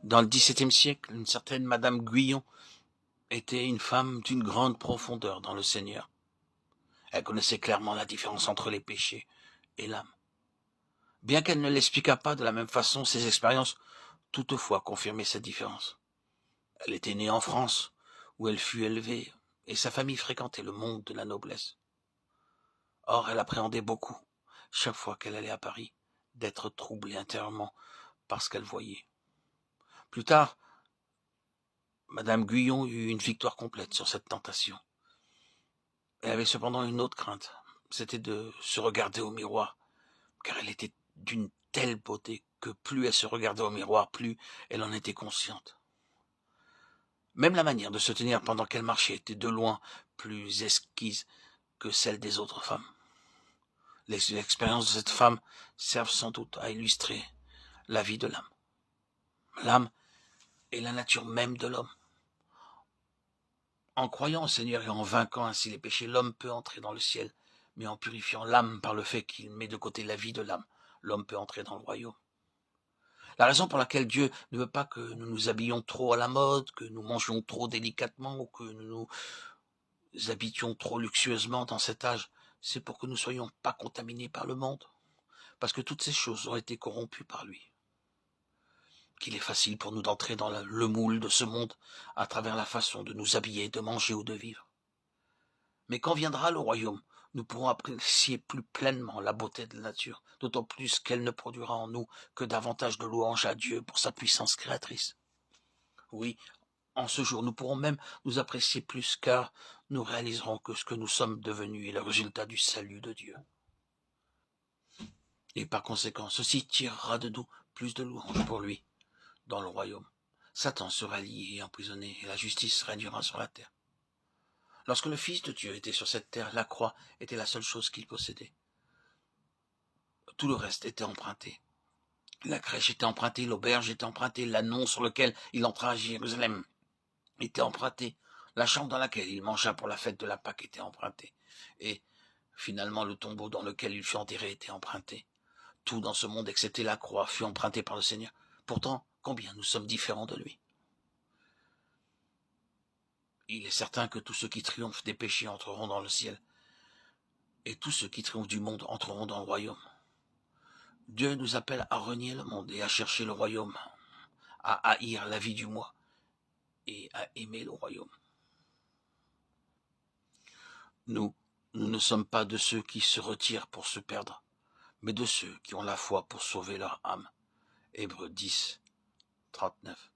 Dans le XVIIe siècle, une certaine Madame Guyon était une femme d'une grande profondeur dans le Seigneur. Elle connaissait clairement la différence entre les péchés et l'âme. Bien qu'elle ne l'expliquât pas de la même façon, ses expériences toutefois confirmaient cette différence. Elle était née en France, où elle fut élevée, et sa famille fréquentait le monde de la noblesse. Or, elle appréhendait beaucoup, chaque fois qu'elle allait à Paris, d'être troublée intérieurement par ce qu'elle voyait. Plus tard, Madame Guyon eut une victoire complète sur cette tentation. Elle avait cependant une autre crainte, c'était de se regarder au miroir, car elle était d'une telle beauté que plus elle se regardait au miroir, plus elle en était consciente. Même la manière de se tenir pendant qu'elle marchait était de loin plus exquise que celle des autres femmes. Les expériences de cette femme servent sans doute à illustrer la vie de l'âme. L'âme est la nature même de l'homme. En croyant au Seigneur et en vainquant ainsi les péchés, l'homme peut entrer dans le ciel, mais en purifiant l'âme par le fait qu'il met de côté la vie de l'âme, l'homme peut entrer dans le royaume. La raison pour laquelle Dieu ne veut pas que nous nous habillions trop à la mode, que nous mangions trop délicatement ou que nous nous habitions trop luxueusement dans cet âge, c'est pour que nous ne soyons pas contaminés par le monde, parce que toutes ces choses ont été corrompues par lui. Qu'il est facile pour nous d'entrer dans le moule de ce monde à travers la façon de nous habiller, de manger ou de vivre. Mais quand viendra le royaume, nous pourrons apprécier plus pleinement la beauté de la nature, d'autant plus qu'elle ne produira en nous que davantage de louanges à Dieu pour sa puissance créatrice. Oui, en ce jour, nous pourrons même nous apprécier plus, car nous réaliserons que ce que nous sommes devenus est le résultat du salut de Dieu. Et par conséquent, ceci tirera de nous plus de louanges pour lui dans le royaume. Satan sera lié et emprisonné, et la justice régnera sur la terre. Lorsque le Fils de Dieu était sur cette terre, la croix était la seule chose qu'il possédait. Tout le reste était emprunté. La crèche était empruntée, l'auberge était empruntée, l'annon sur lequel il entra à Jérusalem était emprunté, la chambre dans laquelle il mangea pour la fête de la Pâque était empruntée, et finalement le tombeau dans lequel il fut enterré était emprunté. Tout dans ce monde, excepté la croix, fut emprunté par le Seigneur. Pourtant, combien nous sommes différents de lui. Il est certain que tous ceux qui triomphent des péchés entreront dans le ciel, et tous ceux qui triomphent du monde entreront dans le royaume. Dieu nous appelle à renier le monde et à chercher le royaume, à haïr la vie du moi et à aimer le royaume. Nous ne sommes pas de ceux qui se retirent pour se perdre, mais de ceux qui ont la foi pour sauver leur âme. Hébreux 10, 39.